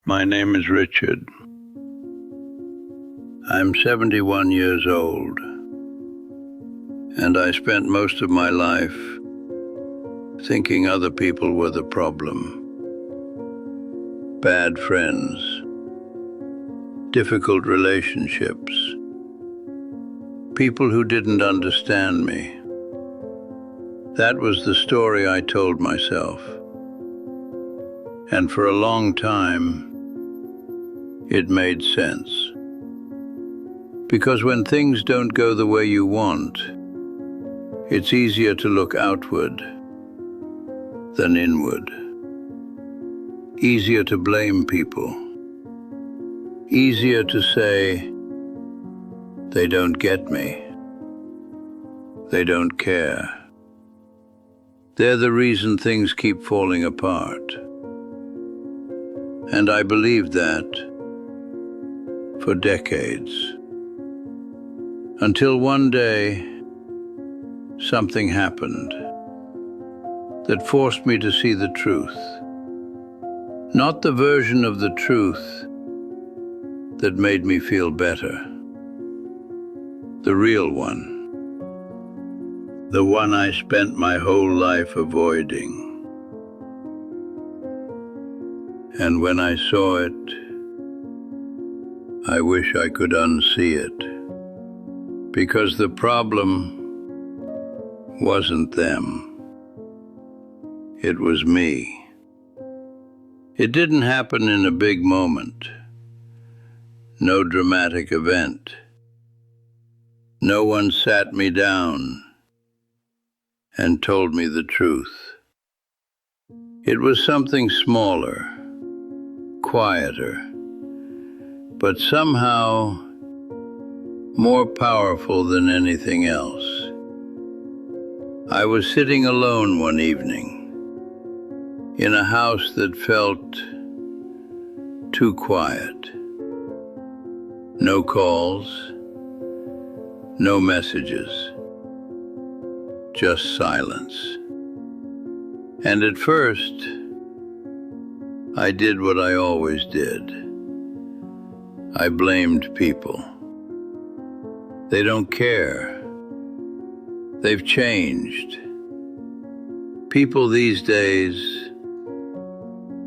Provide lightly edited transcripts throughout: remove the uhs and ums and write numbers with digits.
My name is Richard. I'm 71 years old, and I spent most of my life thinking other people were the problem. Bad friends, difficult relationships, people who didn't understand me. That was the story I told myself. And for a long time, it made sense. Because when things don't go the way you want, it's easier to look outward than inward. Easier to blame people. Easier to say, they don't get me. They don't care. They're the reason things keep falling apart. And I believed that for decades. Until one day, something happened that forced me to see the truth. Not the version of the truth that made me feel better. The real one. The one I spent my whole life avoiding. And when I saw it, I wish I could unsee it. Because the problem wasn't them. It was me. It didn't happen in a big moment. No dramatic event. No one sat me down and told me the truth. It was something smaller, quieter, but somehow more powerful than anything else. I was sitting alone one evening in a house that felt too quiet. No calls, no messages, just silence. And at first, I did what I always did. I blamed people. They don't care. They've changed. People these days,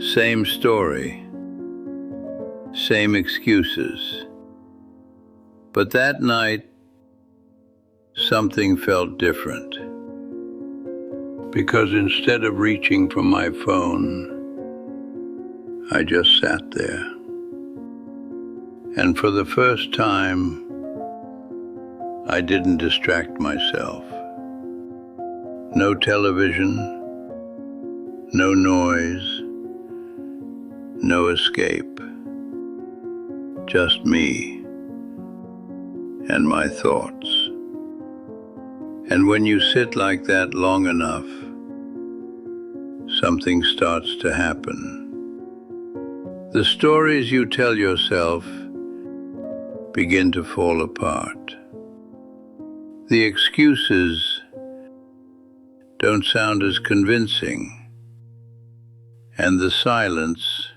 same story, same excuses. But that night, something felt different. Because instead of reaching for my phone, I just sat there. And for the first time, I didn't distract myself. No television, no noise, no escape. Just me and my thoughts. And when you sit like that long enough, something starts to happen. The stories you tell yourself begin to fall apart. The excuses don't sound as convincing, and the silence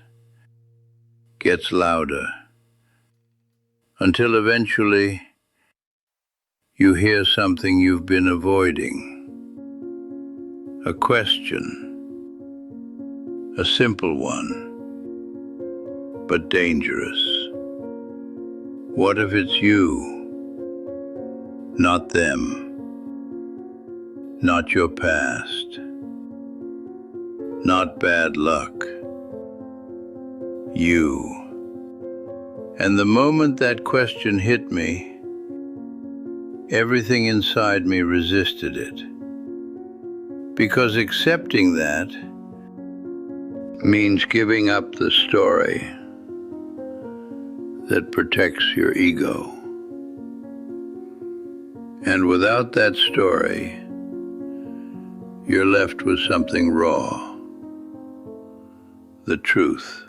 gets louder, until eventually you hear something you've been avoiding. A question, a simple one, but dangerous. What if it's you? Not them. Not your past. Not bad luck. You. And the moment that question hit me, everything inside me resisted it. Because accepting that means giving up the story that protects your ego. And without that story, you're left with something raw, the truth.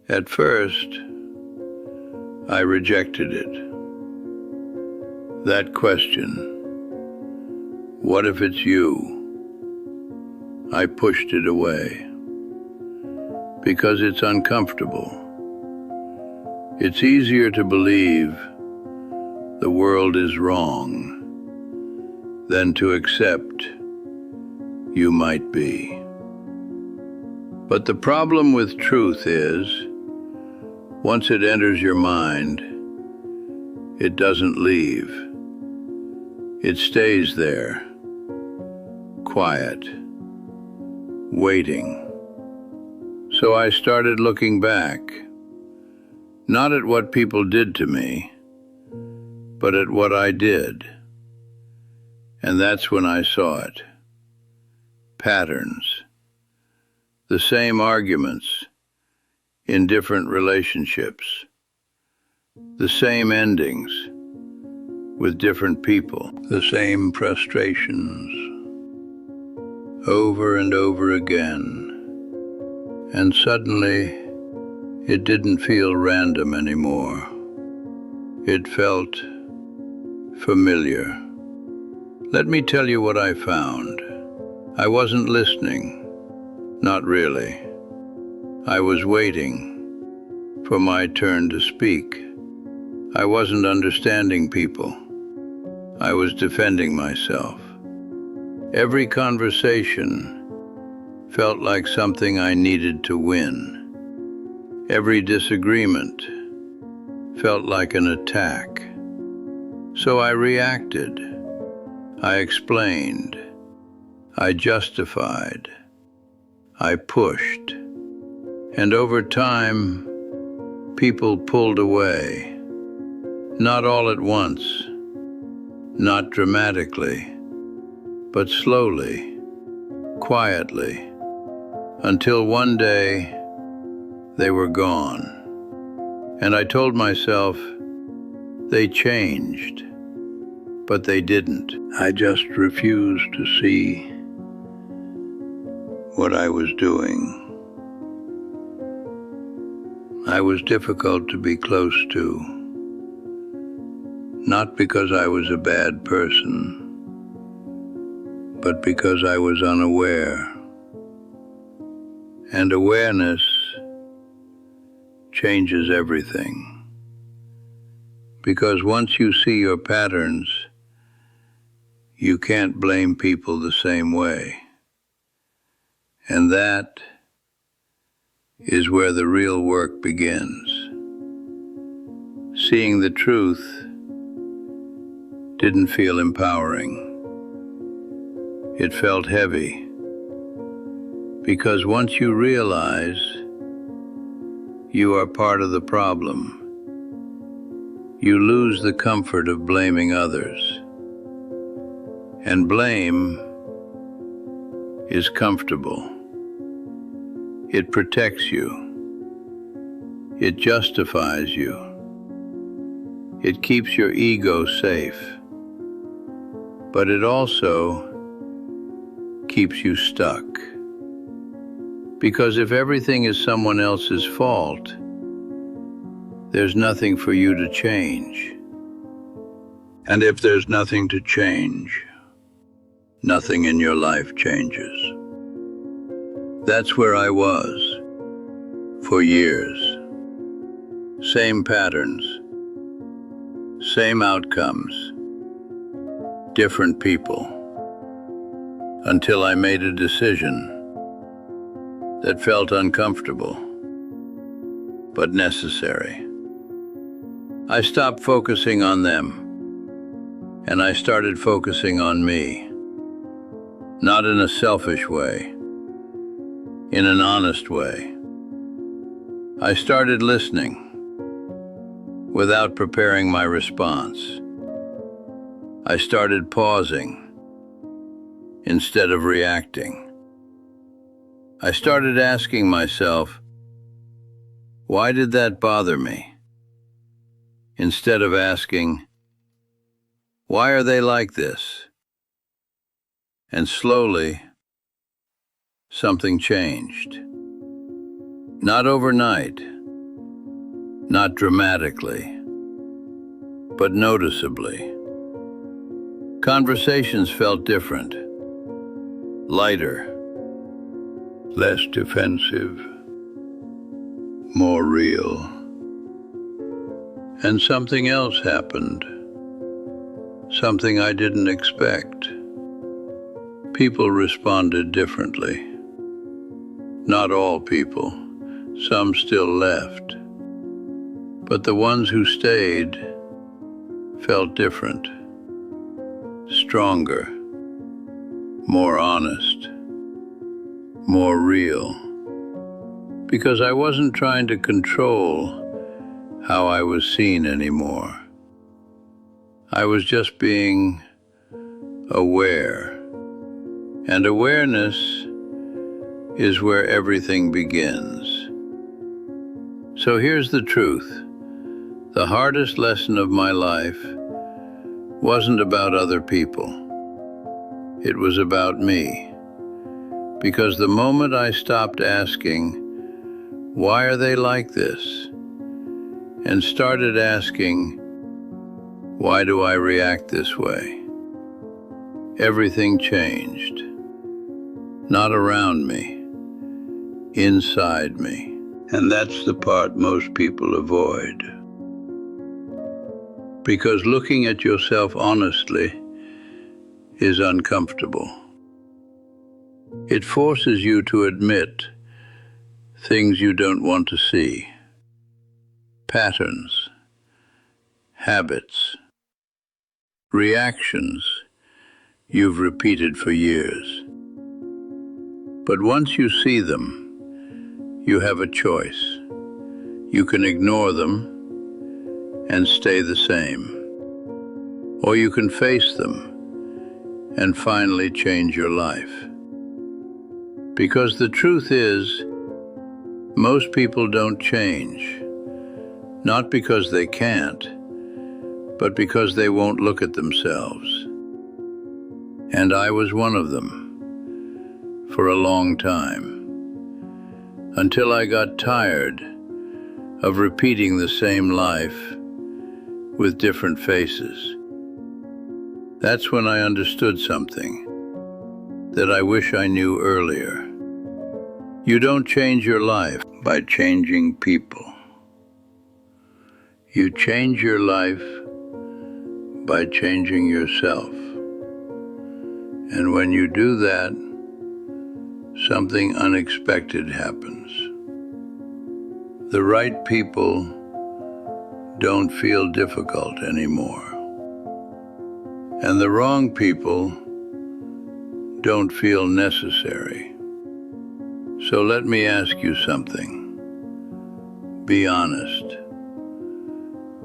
At first, I rejected it. That question, what if it's you? I pushed it away because it's uncomfortable. It's easier to believe the world is wrong than to accept you might be. But the problem with truth is, once it enters your mind, it doesn't leave. It stays there, quiet, waiting. So I started looking back, not at what people did to me, but at what I did. And that's when I saw it. Patterns. The same arguments in different relationships. The same endings with different people. The same frustrations over and over again. And suddenly, it didn't feel random anymore. It felt familiar. Let me tell you what I found. I wasn't listening. Not really. I was waiting for my turn to speak. I wasn't understanding people. I was defending myself. Every conversation felt like something I needed to win. Every disagreement felt like an attack. So I reacted. I explained. I justified. I pushed. And over time, people pulled away. Not all at once, not dramatically, but slowly, quietly, until one day they were gone. And I told myself they changed, but they didn't. I just refused to see what I was doing. I was difficult to be close to, not because I was a bad person, but because I was unaware. And awareness changes everything. Because once you see your patterns, you can't blame people the same way. And that is where the real work begins. Seeing the truth didn't feel empowering. It felt heavy. Because once you realize you are part of the problem, you lose the comfort of blaming others. And blame is comfortable. It protects you. It justifies you. It keeps your ego safe. But it also keeps you stuck. Because if everything is someone else's fault, there's nothing for you to change. And if there's nothing to change, nothing in your life changes. That's where I was for years. Same patterns, same outcomes, different people, until I made a decision that felt uncomfortable, but necessary. I stopped focusing on them, and I started focusing on me. Not in a selfish way, in an honest way. I started listening without preparing my response. I started pausing instead of reacting. I started asking myself, why did that bother me? Instead of asking, why are they like this? And slowly, something changed. Not overnight, not dramatically, but noticeably. Conversations felt different, lighter, less defensive, more real. And something else happened, something I didn't expect. People responded differently. Not all people, some still left. But the ones who stayed felt different, stronger, more honest, more real. Because I wasn't trying to control how I was seen anymore. I was just being aware. And awareness is where everything begins. So here's the truth. The hardest lesson of my life wasn't about other people. It was about me. Because the moment I stopped asking, why are they like this? And started asking, why do I react this way? Everything changed. Not around me, inside me. And that's the part most people avoid. Because looking at yourself honestly is uncomfortable. It forces you to admit things you don't want to see. Patterns, habits, reactions you've repeated for years. But once you see them, you have a choice. You can ignore them and stay the same. Or you can face them and finally change your life. Because the truth is, most people don't change. Not because they can't, but because they won't look at themselves. And I was one of them for a long time, until I got tired of repeating the same life with different faces. That's when I understood something that I wish I knew earlier. You don't change your life by changing people. You change your life by changing yourself. And when you do that, something unexpected happens. The right people don't feel difficult anymore. And the wrong people don't feel necessary. So let me ask you something. Be honest.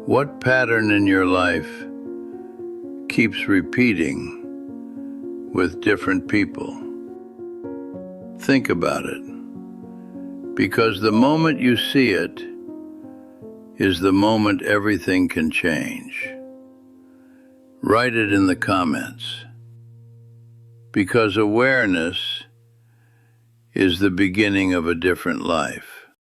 What pattern in your life keeps repeating with different people? Think about it. Because the moment you see it is the moment everything can change. Write it in the comments. Because awareness is the beginning of a different life.